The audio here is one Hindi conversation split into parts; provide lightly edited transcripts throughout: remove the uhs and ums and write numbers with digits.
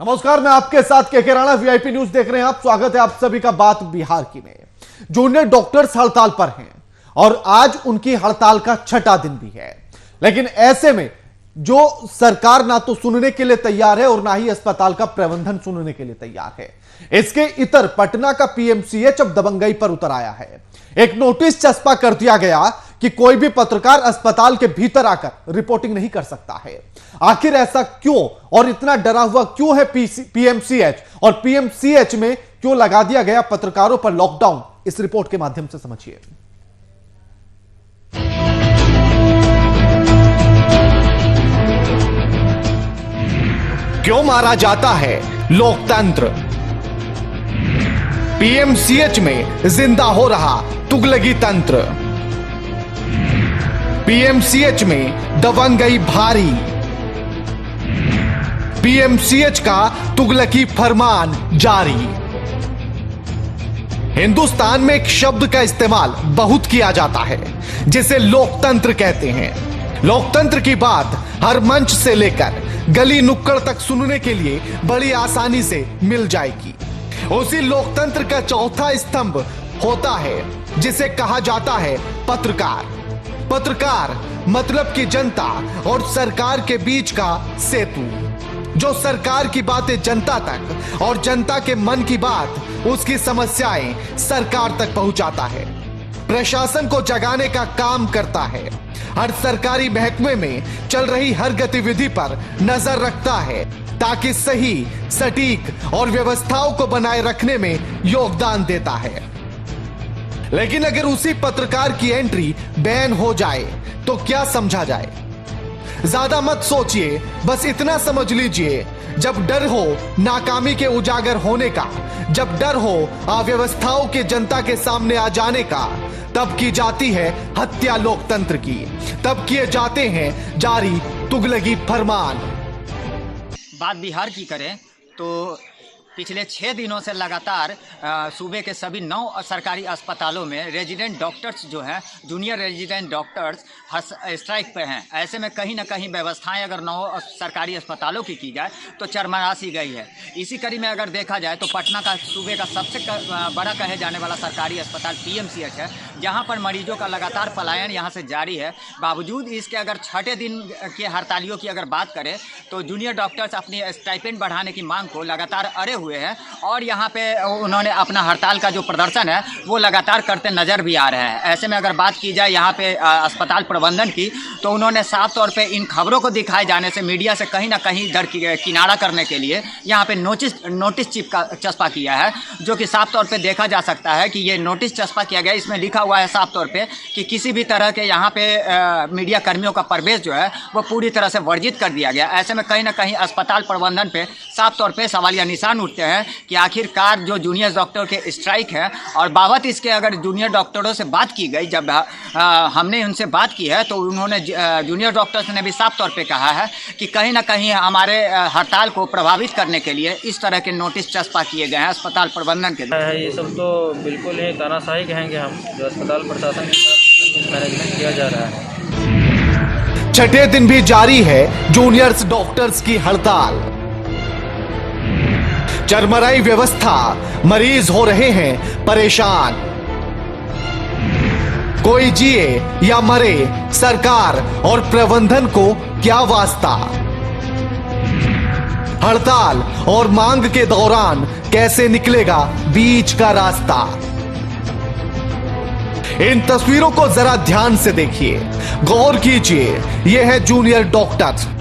नमस्कार, मैं आपके साथ के राणा, वीआईपी न्यूज देख रहे हैं आप। स्वागत है आप सभी का बात बिहार की में। जूनियर डॉक्टर्स हड़ताल पर हैं और आज उनकी हड़ताल का छठा दिन भी है। लेकिन ऐसे में जो सरकार ना तो सुनने के लिए तैयार है और ना ही अस्पताल का प्रबंधन सुनने के लिए तैयार है। इसके इतर पटना का पीएमसीएच अब दबंगई पर उतर आया है। एक नोटिस चस्पा कर दिया गया कि कोई भी पत्रकार अस्पताल के भीतर आकर रिपोर्टिंग नहीं कर सकता है। आखिर ऐसा क्यों और इतना डरा हुआ क्यों है पीएमसीएच, और पीएमसीएच में क्यों लगा दिया गया पत्रकारों पर लॉकडाउन, इस रिपोर्ट के माध्यम से समझिए। क्यों मारा जाता है लोकतंत्र? पीएमसीएच में जिंदा हो रहा तुगलकी तंत्र। पीएमसीएच में दबंगई भारी। पीएमसीएच का तुगलकी फरमान जारी। हिंदुस्तान में एक शब्द का इस्तेमाल बहुत किया जाता है जिसे लोकतंत्र कहते हैं। लोकतंत्र की बात हर मंच से लेकर गली नुक्कड़ तक सुनने के लिए बड़ी आसानी से मिल जाएगी। उसी लोकतंत्र का चौथा स्तंभ होता है जिसे कहा जाता है पत्रकार। पत्रकार मतलब कि जनता और सरकार के बीच का सेतु, जो सरकार की बातें जनता तक और जनता के मन की बात, उसकी समस्याएं सरकार तक पहुंचाता है। प्रशासन को जगाने का काम करता है। हर सरकारी महकमे में चल रही हर गतिविधि पर नजर रखता है ताकि सही, सटीक और व्यवस्थाओं को बनाए रखने में योगदान देता है। लेकिन अगर उसी पत्रकार की एंट्री बैन हो जाए तो क्या समझा जाए? ज्यादा मत सोचिए, बस इतना समझ लीजिए, जब डर हो नाकामी के उजागर होने का, जब डर हो अव्यवस्थाओं के जनता के सामने आ जाने का, तब की जाती है हत्या लोकतंत्र की, तब किए जाते हैं जारी तुगलकी फरमान। बात बिहार की करें तो पिछले 6 दिनों से लगातार सूबे के सभी 9 सरकारी अस्पतालों में रेजिडेंट डॉक्टर्स जो हैं, जूनियर रेजिडेंट डॉक्टर्स स्ट्राइक पे हैं। ऐसे में कहीं ना कहीं व्यवस्थाएं अगर 9 सरकारी अस्पतालों की जाए तो चरमरा सी गई है। इसी कड़ी में अगर देखा जाए तो पटना का सूबे का सबसे बड़ा कहे जाने वाला सरकारी अस्पताल पीएमसीएच है, जहाँ पर मरीजों का लगातार पलायन यहाँ से जारी है। बावजूद इसके अगर छठे दिन के हड़तालियों की अगर बात करें तो जूनियर डॉक्टर्स अपनी स्टाइपेंड बढ़ाने की मांग को लगातार अड़े हुए हैं और यहाँ पे उन्होंने अपना हड़ताल का जो प्रदर्शन है वो लगातार करते नजर भी आ रहे हैं। ऐसे में अगर बात की जाए यहाँ पे अस्पताल प्रबंधन की, तो उन्होंने साफ तौर पे इन खबरों को दिखाए जाने से मीडिया से कहीं ना कहीं डर किनारा करने के लिए यहाँ पे नोटिस चस्पा किया है, जो कि साफ तौर पे देखा जा सकता है कि ये नोटिस चस्पा किया गया। इसमें लिखा हुआ है साफ तौर पे कि किसी भी तरह के यहाँ पे मीडिया कर्मियों का प्रवेश जो है वो पूरी तरह से वर्जित कर दिया गया। ऐसे में कहीं ना कहीं अस्पताल प्रबंधन पे साफ तौर पे सवालिया निशान उठते हैं कि आखिरकार जो जूनियर डॉक्टर के स्ट्राइक है, और बाबत इसके अगर जूनियर डॉक्टरों से बात की गई, जब हमने उनसे बात की है तो उन्होंने जूनियर डॉक्टर्स ने भी साफ तौर पे कहा है कि कहीं ना कहीं हमारे हड़ताल को प्रभावित करने के लिए इस तरह के नोटिस चस्पा किए गए हैं अस्पताल प्रबंधन के। ये सब तो बिल्कुल ही तानाशाही कहेंगे हम, जो अस्पताल प्रशासन की तरफ से मैनेजमेंट किया जा रहा है। छठे दिन भी जारी है जूनियर्स डॉक्टर्स की हड़ताल। चरमराई व्यवस्था, मरीज हो रहे हैं परेशान। कोई जिए या मरे, सरकार और प्रबंधन को क्या वास्ता? हड़ताल और मांग के दौरान कैसे निकलेगा बीच का रास्ता? इन तस्वीरों को जरा ध्यान से देखिए, गौर कीजिए। यह है जूनियर डॉक्टर।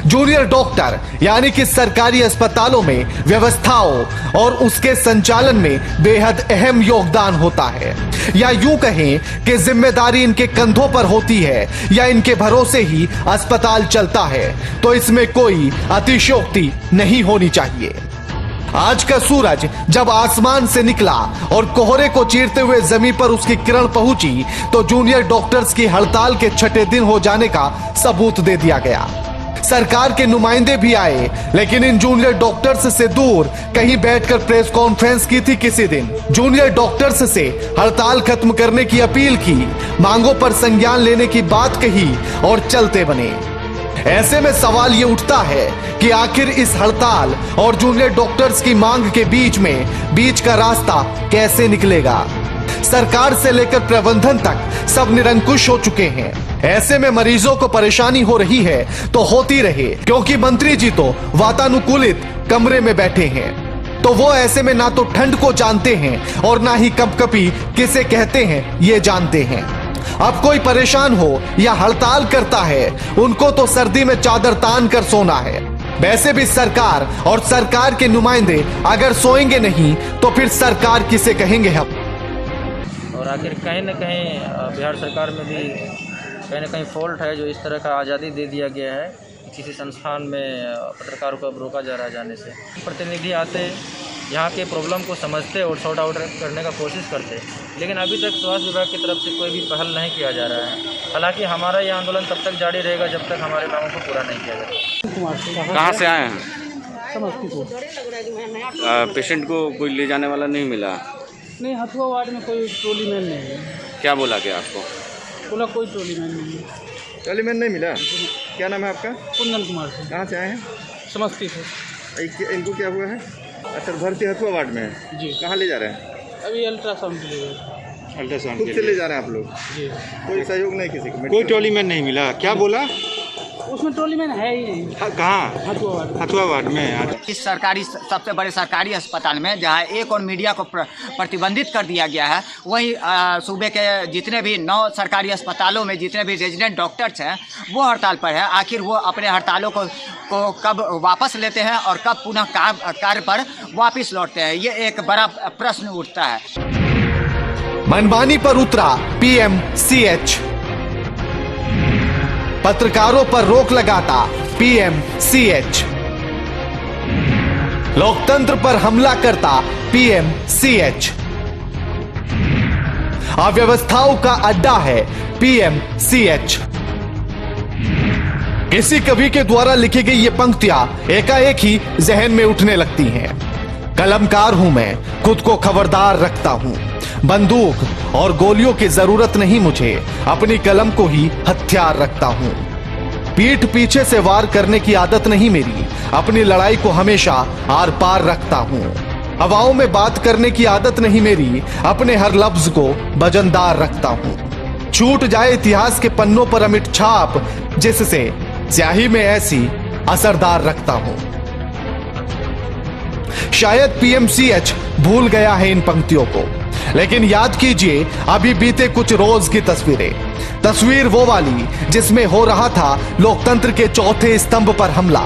जूनियर डॉक्टर यानी कि सरकारी अस्पतालों में व्यवस्थाओं और उसके संचालन में बेहद अहम योगदान होता है, या यूं कहें कि जिम्मेदारी इनके कंधों पर होती है या इनके भरोसे ही अस्पताल चलता है, तो इसमें कोई अतिशयोक्ति नहीं होनी चाहिए। आज का सूरज जब आसमान से निकला और कोहरे को चीरते हुए जमीन पर उसकी किरण पहुंची, तो जूनियर डॉक्टर्स की हड़ताल के छठे दिन हो जाने का सबूत दे दिया गया। सरकार के नुमाइंदे भी आए, लेकिन इन जूनियर डॉक्टर्स से दूर कहीं बैठकर प्रेस कॉन्फ्रेंस की थी किसी दिन। जूनियर डॉक्टर्स से हड़ताल खत्म करने की अपील की, मांगों पर संज्ञान लेने की बात कही और चलते बने। ऐसे में सवाल ये उठता है कि आखिर इस हड़ताल और जूनियर डॉक्टर्स की मांग के बीच का रास्ता कैसे निकलेगा। सरकार से लेकर प्रबंधन तक सब निरंकुश हो चुके हैं। ऐसे में मरीजों को परेशानी हो रही है तो होती रहे, क्योंकि मंत्री जी तो वातानुकूलित कमरे में बैठे हैं, तो वो ऐसे में ना तो ठंड को जानते हैं और ना ही कपकपी किसे कहते हैं ये जानते हैं। अब कोई परेशान हो या हड़ताल करता है, उनको तो सर्दी में चादर तान कर सोना है। वैसे भी सरकार और सरकार के नुमाइंदे अगर सोएंगे नहीं तो फिर सरकार किसे कहेंगे हम। और आखिर कहीं न कहीं बिहार सरकार में भी कहीं न कहीं फॉल्ट है, जो इस तरह का आज़ादी दे दिया गया है कि किसी संस्थान में पत्रकारों को अब रोका जा रहा है जाने से। प्रतिनिधि आते, यहाँ के प्रॉब्लम को समझते और सॉर्ट आउट करने का कोशिश करते, लेकिन अभी तक स्वास्थ्य विभाग की तरफ से कोई भी पहल नहीं किया जा रहा है। हालांकि हमारा ये आंदोलन तब तक जारी रहेगा जब तक हमारे मांगों को पूरा नहीं किया जाएगा। कहाँ से आए हैं? समस्तीपुर। पेशेंट को कोई ले जाने वाला नहीं मिला? नहीं, हथुआ वार्ड में कोई ट्रोली मैन नहीं है। क्या बोला गया आपको? बोला कोई ट्रोली मैन नहीं है। ट्रॉली मैन नहीं मिला? क्या नाम है आपका? कुंदन कुमार से। कहाँ से आए हैं? समस्तीपुर। इनको क्या हुआ है? अच्छा, भर्ती हथुआ वार्ड में है जी। कहाँ ले जा रहे हैं? अभी अल्ट्रासाउंड के लिए। अल्ट्रासाउंड खुद से ले जा रहे हैं आप लोग? जी। कोई सहयोग नहीं किसी को? कोई ट्रॉली मैन नहीं मिला? क्या बोला? उसमें ट्रोली मैन है ही नहीं। कहाँ? हथुआ वार्ड। हथुआ वार्ड में। इस सरकारी सबसे बड़े सरकारी अस्पताल में जहां एक और मीडिया को प्रतिबंधित कर दिया गया है, वहीं सूबे के जितने भी 9 सरकारी अस्पतालों में जितने भी रेजिडेंट डॉक्टर्स हैं वो हड़ताल पर है। आखिर वो अपने हड़तालों को कब वापस लेते हैं और कब पुनः कार्य पर वापस लौटते हैं, ये एक बड़ा प्रश्न उठता है। मनमानी पर उतरा पीएमसीएच, पत्रकारों पर रोक लगाता पीएमसीएच, लोकतंत्र पर हमला करता पीएमसीएच, अव्यवस्थाओं का अड्डा है पीएमसीएच। किसी कवि के द्वारा लिखी गई ये पंक्तियां एकाएक ही जहन में उठने लगती हैं। कलमकार हूं मैं, खुद को खबरदार रखता हूं, बंदूक और गोलियों की जरूरत नहीं मुझे, अपनी कलम को ही हथियार रखता हूं। पीठ पीछे से वार करने की आदत नहीं मेरी, अपनी लड़ाई को हमेशा आर पार रखता हूं। हवाओं में बात करने की आदत नहीं मेरी, अपने हर लफ्ज को वजनदार रखता हूं। छूट जाए इतिहास के पन्नों पर अमिट छाप, जिससे स्याही में ऐसी असरदार रखता हूं। शायद पीएमसीएच भूल गया है इन पंक्तियों को, लेकिन याद कीजिए अभी बीते कुछ रोज की तस्वीरें। तस्वीर वो वाली जिसमें हो रहा था लोकतंत्र के चौथे स्तंभ पर हमला।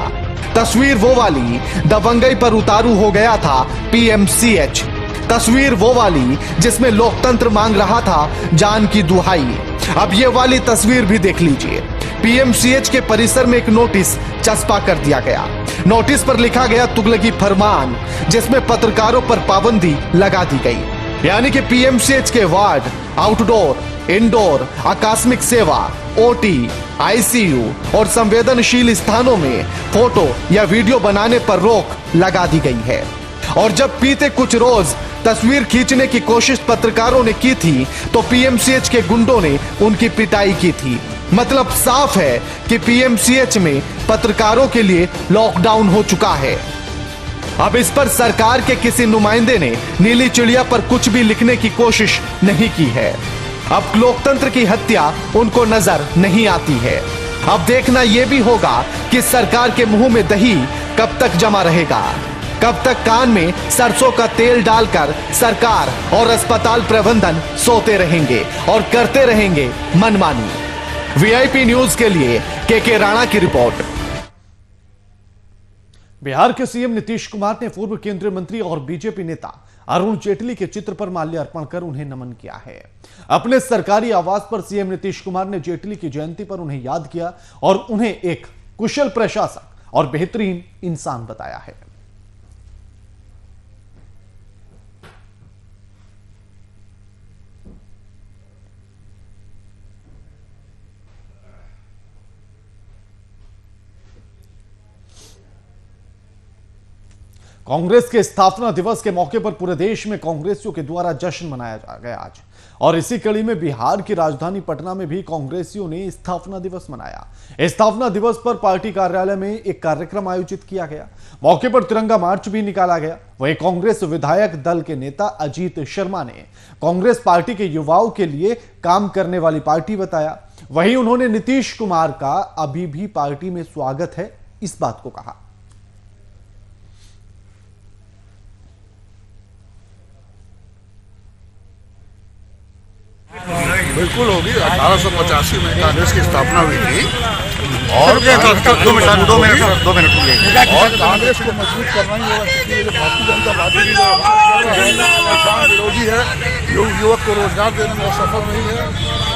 तस्वीर वो वाली दबंगई पर उतारू हो गया था पीएमसीएच। तस्वीर वो वाली जिसमें लोकतंत्र मांग रहा था जान की दुहाई। अब ये वाली तस्वीर भी देख लीजिए। पीएमसीएच के परिसर में एक नोटिस चस्पा कर दिया गया। नोटिस पर लिखा गया तुगलकी फरमान, जिसमें पत्रकारों पर पाबंदी लगा दी गई। यानी कि पीएमसीएच के वार्ड, आउटडोर, इंडोर, आकस्मिक सेवा, ओटी, आईसीयू और संवेदनशील स्थानों में फोटो या वीडियो बनाने पर रोक लगा दी गई है। और जब बीते कुछ रोज तस्वीर खींचने की कोशिश पत्रकारों ने की थी तो पीएमसीएच के गुंडों ने उनकी पिटाई की थी। मतलब साफ है कि पीएमसीएच में पत्रकारों के लिए लॉकडाउन हो चुका है। अब इस पर सरकार के किसी नुमाइंदे ने नीली चिड़िया पर कुछ भी लिखने की कोशिश नहीं की है। अब लोकतंत्र की हत्या उनको नजर नहीं आती है। अब देखना यह भी होगा कि सरकार के मुंह में दही कब तक जमा रहेगा, कब तक कान में सरसों का तेल डालकर सरकार और अस्पताल प्रबंधन सोते रहेंगे और करते रहेंगे मनमानी। वीआईपी न्यूज के लिए के राणा की रिपोर्ट। बिहार के सीएम नीतीश कुमार ने पूर्व केंद्रीय मंत्री और बीजेपी नेता अरुण जेटली के चित्र पर माल्यार्पण कर उन्हें नमन किया है। अपने सरकारी आवास पर सीएम नीतीश कुमार ने जेटली की जयंती पर उन्हें याद किया और उन्हें एक कुशल प्रशासक और बेहतरीन इंसान बताया है। कांग्रेस के स्थापना दिवस के मौके पर पूरे देश में कांग्रेसियों के द्वारा जश्न मनाया जा गया आज। और इसी कड़ी में बिहार की राजधानी पटना में भी कांग्रेसियों ने स्थापना दिवस मनाया। स्थापना दिवस पर पार्टी कार्यालय में एक कार्यक्रम आयोजित किया गया। मौके पर तिरंगा मार्च भी निकाला गया। वहीं कांग्रेस विधायक दल के नेता अजीत शर्मा ने कांग्रेस पार्टी के युवाओं के लिए काम करने वाली पार्टी बताया। वहीं उन्होंने नीतीश कुमार का अभी भी पार्टी में स्वागत है, इस बात को कहा। बिल्कुल होगी। 1885 में कांग्रेस की स्थापना हुई थी और दो मिनट और कांग्रेस को मजबूत करना ही होगा, क्योंकि ये भारतीय जनता पार्टी की किसान विरोधी है, युवक को रोजगार देने में सफल नहीं है,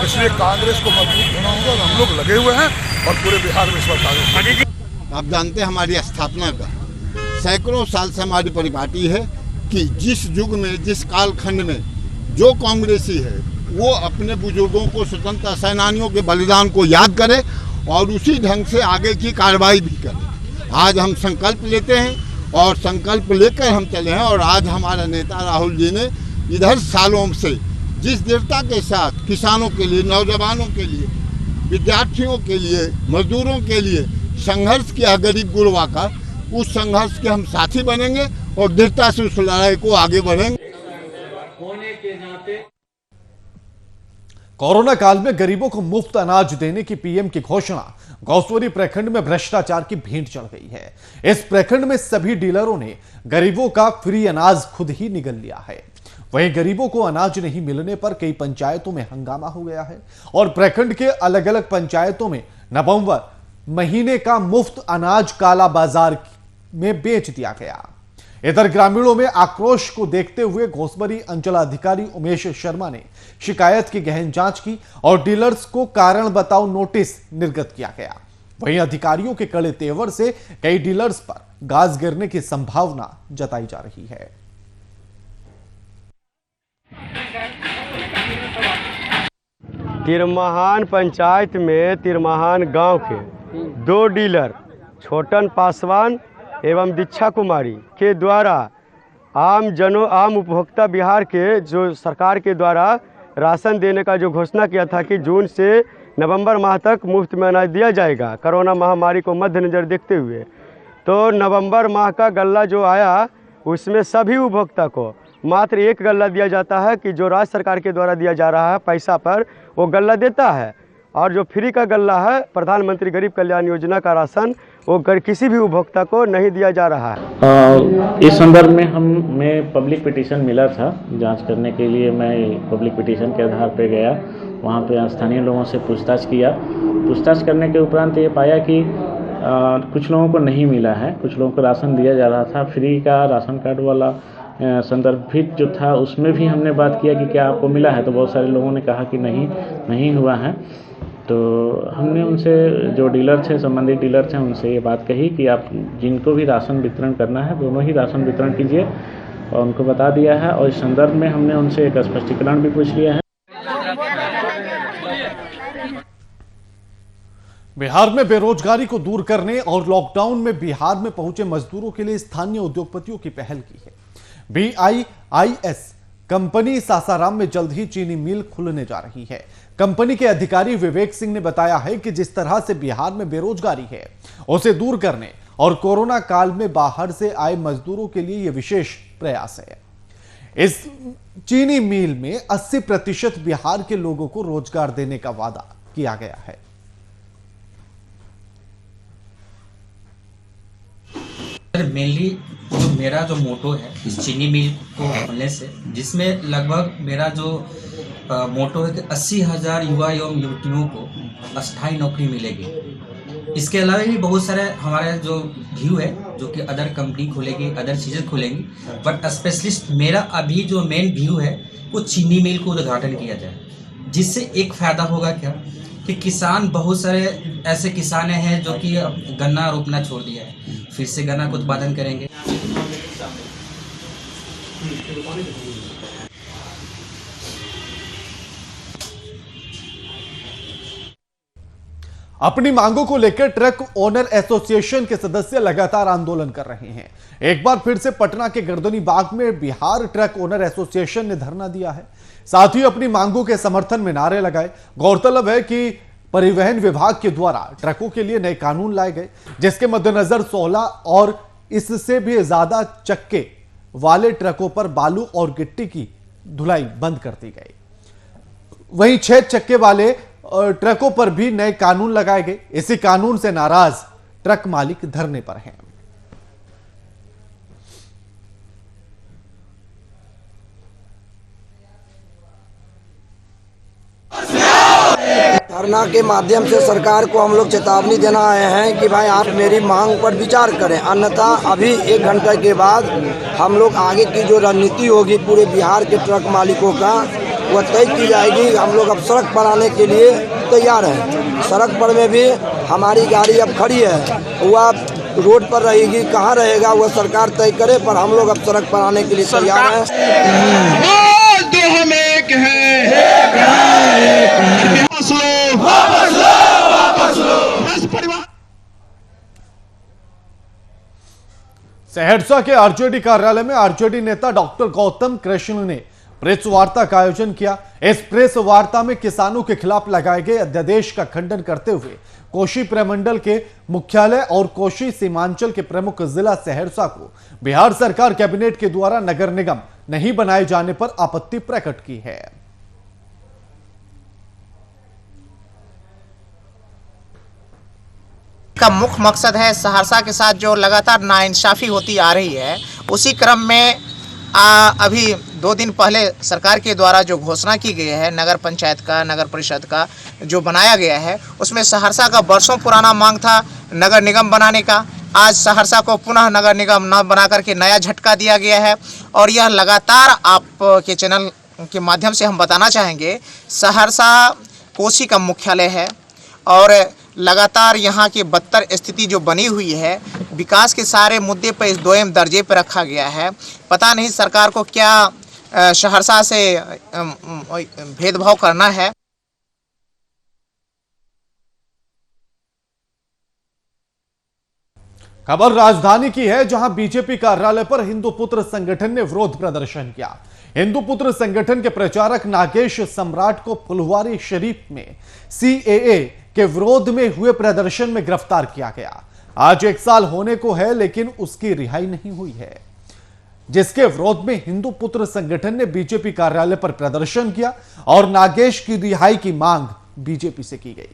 इसलिए कांग्रेस को मजबूत होना होगा और हम लोग लगे हुए हैं और पूरे बिहार में इस बार कांग्रेस। आप जानते हैं हमारी स्थापना का सैकड़ों साल से हमारी परिपाटी है कि जिस युग में, जिस कालखंड में जो कांग्रेसी है वो अपने बुजुर्गों को, स्वतंत्रता सेनानियों के बलिदान को याद करे और उसी ढंग से आगे की कार्रवाई भी करे। आज हम संकल्प लेते हैं और संकल्प लेकर हम चले हैं। और आज हमारा नेता राहुल जी ने इधर सालों से जिस दृढ़ता के साथ किसानों के लिए, नौजवानों के लिए, विद्यार्थियों के लिए, मजदूरों के लिए संघर्ष किया गरीब गुरबा का, उस संघर्ष के हम साथी बनेंगे और दृढ़ता से उस लड़ाई को आगे बढ़ेंगे। कोरोना काल में गरीबों को मुफ्त अनाज देने की पीएम की घोषणा। गौसवरी प्रखंड में भ्रष्टाचार की भेंट चढ़ गई है। इस प्रखंड में सभी डीलरों ने गरीबों का फ्री अनाज खुद ही निगल लिया है। वहीं गरीबों को अनाज नहीं मिलने पर कई पंचायतों में हंगामा हो गया है और प्रखंड के अलग अलग पंचायतों में नवंबर महीने का मुफ्त अनाज काला बाजार में बेच दिया गया। इधर ग्रामीणों में आक्रोश को देखते हुए घोसबरी अंचलाधिकारी उमेश शर्मा ने शिकायत की गहन जांच की और डीलर्स को कारण बताओ नोटिस निर्गत किया गया। वहीं अधिकारियों के कड़े तेवर से कई डीलर्स पर गाज गिरने की संभावना जताई जा रही है। तिरमाहान पंचायत में तिरमाहान गांव के 2 डीलर छोटन पासवान एवं दीक्षा कुमारी के द्वारा आम उपभोक्ता बिहार के जो सरकार के द्वारा राशन देने का जो घोषणा किया था कि जून से नवंबर माह तक मुफ्त में अनाज दिया जाएगा, कोरोना महामारी को मद्देनजर देखते हुए, तो नवंबर माह का गल्ला जो आया उसमें सभी उपभोक्ता को मात्र 1 गल्ला दिया जाता है कि जो राज्य सरकार के द्वारा दिया जा रहा है पैसा पर वो गल्ला देता है, और जो फ्री का गल्ला है प्रधानमंत्री गरीब कल्याण योजना का राशन वो किसी भी उपभोक्ता को नहीं दिया जा रहा है। इस संदर्भ में हमें पब्लिक पिटीशन मिला था, जांच करने के लिए मैं पब्लिक पिटीशन के आधार पर गया, वहां पे स्थानीय लोगों से पूछताछ किया। पूछताछ करने के उपरांत ये पाया कि कुछ लोगों को नहीं मिला है, कुछ लोगों को राशन दिया जा रहा था। फ्री का राशन कार्ड वाला संदर्भित जो था उसमें भी हमने बात किया कि क्या आपको मिला है, तो बहुत सारे लोगों ने कहा कि नहीं हुआ है। तो हमने उनसे, जो डीलर थे, संबंधित डीलर थे, उनसे ये बात कही कि आप जिनको भी राशन वितरण करना है दोनों ही राशन वितरण कीजिए, और उनको बता दिया है। और इस संदर्भ में हमने उनसे एक स्पष्टीकरण भी पूछ लिया है। बिहार में बेरोजगारी को दूर करने और लॉकडाउन में बिहार में पहुंचे मजदूरों के लिए स्थानीय उद्योगपतियों की पहल की है। BIIS कंपनी सासाराम में जल्द ही चीनी मिल खुलने जा रही है। कंपनी के अधिकारी विवेक सिंह ने बताया है कि जिस तरह से बिहार में बेरोजगारी है उसे दूर करने और कोरोना काल में बाहर से आए मजदूरों के लिए यह विशेष प्रयास है। इस चीनी मिल में 80% बिहार के लोगों को रोजगार देने का वादा किया गया है। मेनली जो मेरा जो मोटो है इस चीनी मिल को खोलने से, जिसमें लगभग मेरा जो मोटो है कि 80,000 युवा एवं युवतियों को अस्थायी नौकरी मिलेगी। इसके अलावा भी बहुत सारे हमारे जो व्यू है जो कि अदर कंपनी खोलेगी, अदर चीज़ें खोलेंगी, बट स्पेशलिस्ट मेरा अभी जो मेन व्यू है वो चीनी मिल को उद्घाटन किया जाए, जिससे एक फ़ायदा होगा क्या कि किसान, बहुत सारे ऐसे किसान हैं जो कि गन्ना रोपना छोड़ दिया है, फिर से गन्ना का उत्पादन करेंगे। अपनी मांगों को लेकर ट्रक ओनर एसोसिएशन के सदस्य लगातार आंदोलन कर रहे हैं। एक बार फिर से पटना के गर्दनी बाग में बिहार ट्रक ओनर एसोसिएशन ने धरना दिया है। साथ ही अपनी मांगों के समर्थन में नारे लगाए। गौरतलब है कि परिवहन विभाग के द्वारा ट्रकों के लिए नए कानून लाए गए, जिसके मद्देनजर 16 और इससे भी ज्यादा चक्के वाले ट्रकों पर बालू और गिट्टी की धुलाई बंद कर दी गई। वहीं 6 चक्के वाले ट्रकों पर भी नए कानून लगाए गए। इसी कानून से नाराज ट्रक मालिक धरने पर हैं। धरना के माध्यम से सरकार को हम लोग चेतावनी देना आए हैं कि भाई आप मेरी मांग पर विचार करें, अन्यथा अभी 1 घंटे के बाद हम लोग आगे की जो रणनीति होगी पूरे बिहार के ट्रक मालिकों का वह तय की जाएगी। हम लोग अब सड़क पर आने के लिए तैयार हैं। सड़क पर में भी हमारी गाड़ी अब खड़ी है, वह रोड पर रहेगी, कहाँ रहेगा वह सरकार तय करे, पर हम लोग अब सड़क पर आने के लिए तैयार हैं। सहरसा के आरजेडी कार्यालय में आरजेडी नेता डॉक्टर गौतम कृष्ण ने प्रेस वार्ता का आयोजन किया। इस प्रेस वार्ता में किसानों के खिलाफ लगाए गए अध्यादेश का खंडन करते हुए कोशी प्रमंडल के मुख्यालय और कोशी सीमांचल के प्रमुख जिला सहरसा को बिहार सरकार कैबिनेट के द्वारा नगर निगम नहीं बनाए जाने पर आपत्ति प्रकट की है। का मुख्य मकसद है सहरसा के साथ जो लगातार नाइंसाफी होती आ रही है, उसी क्रम में अभी 2 दिन पहले सरकार के द्वारा जो घोषणा की गई है नगर पंचायत का, नगर परिषद का जो बनाया गया है, उसमें सहरसा का वर्षों पुराना मांग था नगर निगम बनाने का। आज सहरसा को पुनः नगर निगम न बना करके नया झटका दिया गया है। और यह लगातार आपके चैनल के माध्यम से हम बताना चाहेंगे, सहरसा कोसी का मुख्यालय है और लगातार यहाँ की बदतर स्थिति जो बनी हुई है, विकास के सारे मुद्दे पर इस दोयम दर्जे पर रखा गया है। पता नहीं सरकार को क्या सहरसा से भेदभाव करना है। खबर राजधानी की है, जहां बीजेपी कार्यालय पर हिंदू पुत्र संगठन ने विरोध प्रदर्शन किया। हिंदू पुत्र संगठन के प्रचारक नागेश सम्राट को फुलवारी शरीफ में सीएए के विरोध में हुए प्रदर्शन में गिरफ्तार किया गया। आज 1 साल होने को है, लेकिन उसकी रिहाई नहीं हुई है, जिसके विरोध में हिंदू पुत्र संगठन ने बीजेपी कार्यालय पर प्रदर्शन किया और नागेश की रिहाई की मांग बीजेपी से की गई।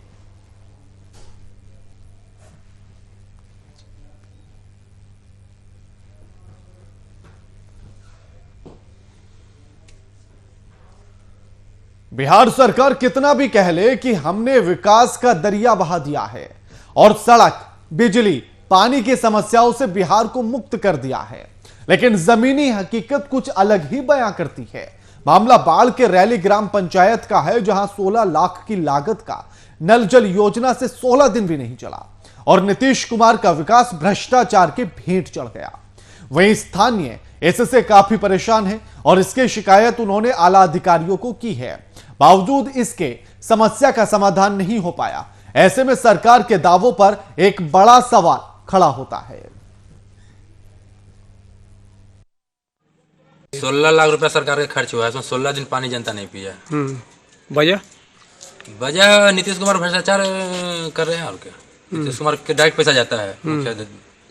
बिहार सरकार कितना भी कह ले कि हमने विकास का दरिया बहा दिया है और सड़क, बिजली, पानी की समस्याओं से बिहार को मुक्त कर दिया है, लेकिन जमीनी हकीकत कुछ अलग ही बयां करती है। मामला बाढ़ के रैली ग्राम पंचायत का है, जहां 16 लाख की लागत का नल जल योजना से 16 दिन भी नहीं चला और नीतीश कुमार का विकास भ्रष्टाचार के भेंट चढ़ गया। वहीं स्थानीय इससे काफी परेशान है और इसकी शिकायत उन्होंने आला अधिकारियों को की है। बावजूद इसके समस्या का समाधान नहीं हो पाया। ऐसे में सरकार के दावों पर एक बड़ा सवाल खड़ा होता है। 16 लाख रुपया सरकार का खर्च हुआ है, इसमें 16 दिन पानी जनता नहीं पिया। वजह नीतीश कुमार भ्रष्टाचार कर रहे हैं और क्या। नीतीश कुमार के डायरेक्ट पैसा जाता है,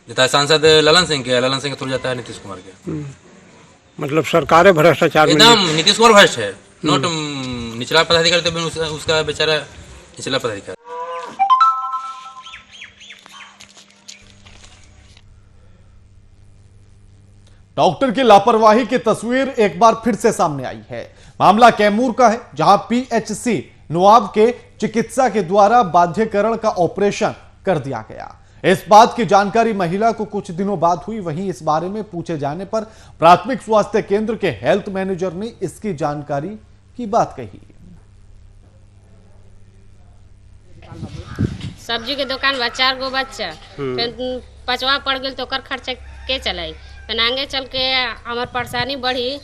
देता है सांसद ललन सिंह के थ्रू जाता है नीतीश कुमार के। मतलब सरकार भ्रष्टाचार एकदम नीतीश कुमार भ्रष्ट है, नोट निचला पदाधिकारी तो उसका बेचारा निचला पदाधिकारी। डॉक्टर की लापरवाही की तस्वीर एक बार फिर से सामने आई है। मामला कैमूर का है, जहां पीएचसी नुआब के चिकित्सा के द्वारा बाध्यकरण का ऑपरेशन कर दिया गया। इस बात की जानकारी महिला को कुछ दिनों बाद हुई। वहीं इस बारे में पूछे जाने पर प्राथमिक स्वास्थ्य केंद्र के हेल्थ मैनेजर ने इसकी जानकारी की बात कही। सब्जी के दुकान बा, 4 गो बच्चा, फिर 5वां पड़ गई तो ओकर खर्चा के चलाई, फिर आगे चल के हमार परेशानी बढ़ी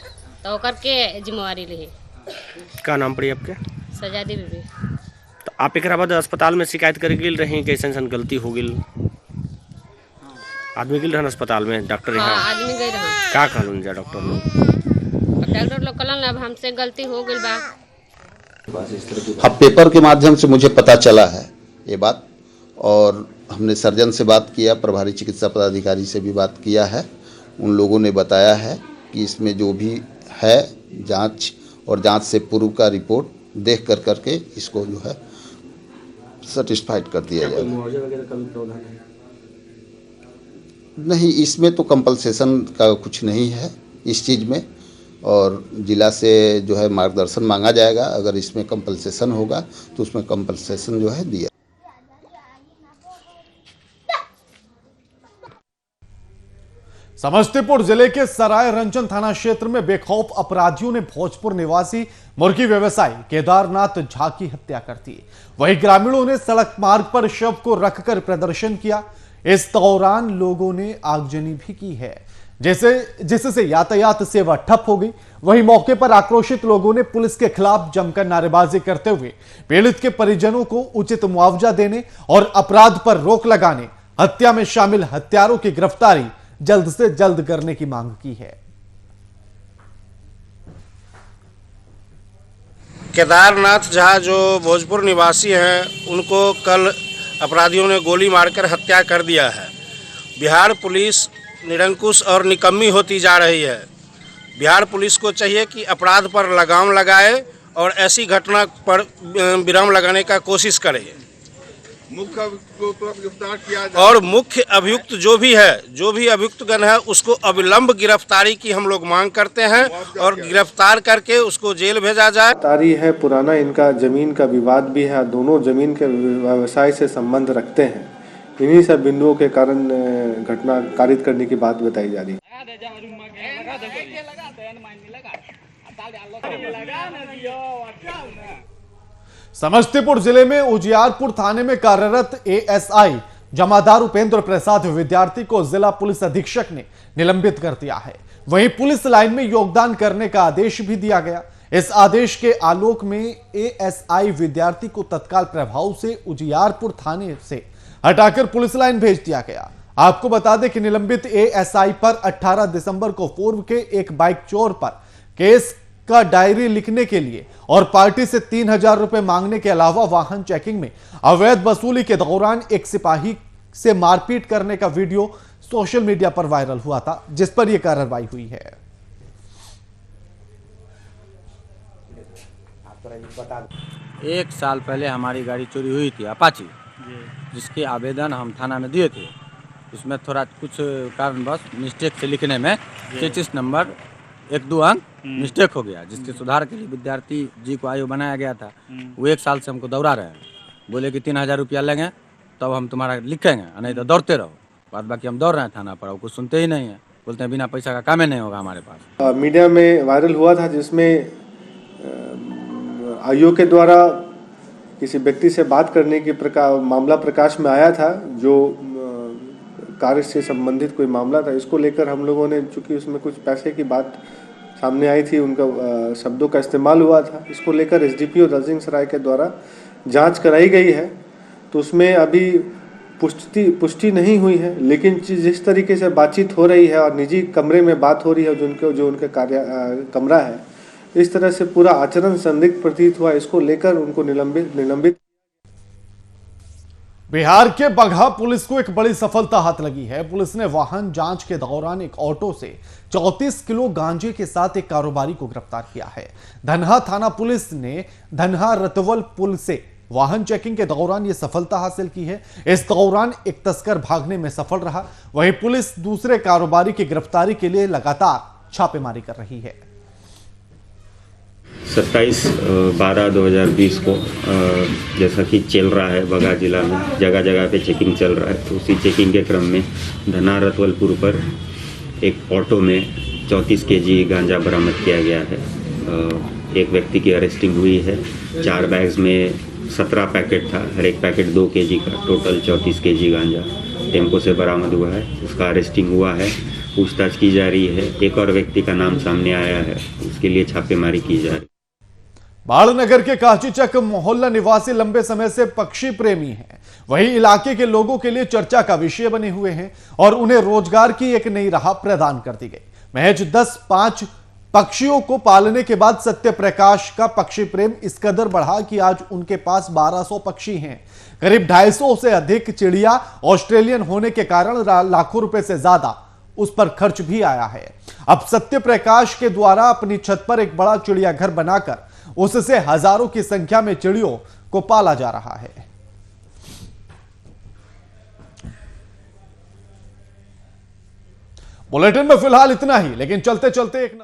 तो ओकर के जिम्मेवारी ली। क्या नाम पड़ी आपके? सजादी बीबी। तो आप एक बाद अस्पताल में शिकायत कर गिल रहे कैसे ऐसा गलती हो गिल आदमी गिल रहन अस्पताल में डॉक्टर यहाँ आदमी गए रहा का कहलून जा डॉक्टर लोग कहलन अब हमसे गलती हो गई बा। हाँ, पेपर के माध्यम से मुझे पता चला है ये बात, और हमने सर्जन से बात किया, प्रभारी चिकित्सा पदाधिकारी से भी बात किया है। उन लोगों ने बताया है कि इसमें जो भी है जांच और जांच से पूर्व का रिपोर्ट देख करके इसको जो है सेटिस्फाइड कर दिया जाएगा। नहीं, इसमें तो कंपलसेशन का कुछ नहीं है इस चीज़ में, और जिला से जो है मार्गदर्शन मांगा जाएगा। अगर इसमें कंपलसेशन होगा तो उसमें कंपलसेशन जो है दिया। समस्तीपुर जिले के सराय रंजन थाना क्षेत्र में बेखौफ अपराधियों ने भोजपुर निवासी मुर्गी व्यवसायी केदारनाथ झा की हत्या कर दी। वहीं ग्रामीणों ने सड़क मार्ग पर शव को रखकर प्रदर्शन किया। इस दौरान लोगों ने आगजनी भी की है, जिससे यातायात सेवा ठप हो गई। वहीं मौके पर आक्रोशित लोगों ने पुलिस के खिलाफ जमकर नारेबाजी करते हुए पीड़ित के परिजनों को उचित मुआवजा देने और अपराध पर रोक लगाने, हत्या में शामिल हत्यारों की गिरफ्तारी जल्द से जल्द करने की मांग की है। केदारनाथ झा जो भोजपुर निवासी हैं, उनको कल अपराधियों ने गोली मारकर हत्या कर दिया है। बिहार पुलिस निरंकुश और निकम्मी होती जा रही है। बिहार पुलिस को चाहिए कि अपराध पर लगाम लगाए और ऐसी घटना पर विराम लगाने का कोशिश करे। मुख्य अभियुक्त को गिरफ्तार किया जाए और मुख्य अभियुक्त जो भी अभियुक्तगण है उसको अविलंब गिरफ्तारी की हम लोग मांग करते हैं और गिरफ्तार करके उसको जेल भेजा जाए। गिरफ्तारी है, पुराना इनका जमीन का विवाद भी है, दोनों जमीन के व्यवसाय से संबंध रखते हैं। इन्हीं सब बिंदुओं के कारण घटना कारित करने की बात बताई जा रही है। समस्तीपुर जिले में उजियारपुर थाने में कार्यरत एएसआई जमादार उपेंद्र प्रसाद विद्यार्थी को जिला पुलिस अधीक्षक ने निलंबित कर दिया है। वहीं पुलिस लाइन में योगदान करने का आदेश भी दिया गया। इस आदेश के आलोक में एएसआई विद्यार्थी को तत्काल प्रभाव से उजियारपुर थाने से हटाकर पुलिस लाइन भेज दिया गया। आपको बता दें कि निलंबित एएसआई पर 18 दिसंबर को पूर्व के एक बाइक चोर पर केस का डायरी लिखने के लिए और पार्टी से 3000 रुपए मांगने के अलावा वाहन चेकिंग में अवैध वसूली के दौरान एक सिपाही से मारपीट करने का वीडियो सोशल मीडिया पर वायरल हुआ था, जिस पर यह कार्रवाई हुई है। एक साल पहले हमारी गाड़ी चोरी हुई थी अपाची, जिसके आवेदन हम थाना में दिए थे। उसमें थोड़ा कुछ कारणवश मिस्टेक से लिखने में 33 नंबर 1-2 अंक मिस्टेक हो गया, जिसके सुधार के लिए विद्यार्थी जी को आयोग बनाया गया था। वो 1 साल से हमको दौड़ा रहे हैं, बोले कि 3000 रुपया लेंगे तब हम तुम्हारा लिखेंगे, नहीं तो दौड़ते रहो। बाद बाकी हम दौड़ रहे हैं थाना पर, वो कुछ सुनते ही नहीं है, बोलते हैं बिना पैसा का काम ही नहीं होगा हमारे पास। मीडिया में वायरल हुआ था, जिसमें आयोग के द्वारा किसी व्यक्ति से बात करने की मामला प्रकाश में आया था, जो कार्य से संबंधित कोई मामला था। इसको लेकर हम लोगों ने, चूंकि उसमें कुछ पैसे की बात सामने आई थी, उनका शब्दों का इस्तेमाल हुआ था, इसको लेकर एसडीपीओ दलसिंह सराय के द्वारा जांच कराई गई है। तो उसमें अभी पुष्टि नहीं हुई है, लेकिन जिस तरीके से बातचीत हो रही है और निजी कमरे में बात हो रही है, जो उनके कमरा है, इस तरह से पूरा आचरण संदिग्ध प्रतीत हुआ। इसको लेकर उनको निलंबित। बिहार के बगहा पुलिस को एक बड़ी सफलता हाथ लगी है। पुलिस ने वाहन जांच के दौरान एक ऑटो से 34 किलो गांजे के साथ एक कारोबारी को गिरफ्तार किया है। धनहा थाना पुलिस ने धनहा रतवल पुल से वाहन चेकिंग के दौरान यह सफलता हासिल की है। इस दौरान एक तस्कर भागने में सफल रहा। वहीं पुलिस दूसरे कारोबारी की गिरफ्तारी के लिए लगातार छापेमारी कर रही है। 27/12/2020 को जैसा कि चल रहा है बगहा जिला में जगह जगह पे चेकिंग चल रहा है, तो उसी चेकिंग के क्रम में धनहा रतवलपुर पर एक ऑटो में 34 kg गांजा बरामद किया गया है। एक व्यक्ति की अरेस्टिंग हुई है। 4 बैग्स में 17 पैकेट था, हर एक पैकेट 2 kg का, टोटल 34 kg गांजा टेम्पो से बरामद हुआ है। उसका अरेस्टिंग हुआ है, पूछताछ की जा रही है। एक और व्यक्ति का नाम सामने आया है, उसके लिए छापेमारी की जा रही है। बाड़नगर के कांचीचक मोहल्ला निवासी लंबे समय से पक्षी प्रेमी हैं। वहीं इलाके के लोगों के लिए चर्चा का विषय बने हुए हैं और उन्हें रोजगार की एक नई राह प्रदान कर दी गई। महज 10-5 पक्षियों को पालने के बाद सत्य प्रकाश का पक्षी प्रेम इस कदर बढ़ा कि आज उनके पास 1200 पक्षी हैं। करीब 250 से अधिक चिड़िया ऑस्ट्रेलियन होने के कारण लाखों रुपए से ज्यादा उस पर खर्च भी आया है। अब सत्य प्रकाश के द्वारा अपनी छत पर एक बड़ा चिड़ियाघर बनाकर उससे हजारों की संख्या में चिड़ियों को पाला जा रहा है। बुलेटिन में फिलहाल इतना ही, लेकिन चलते चलते एक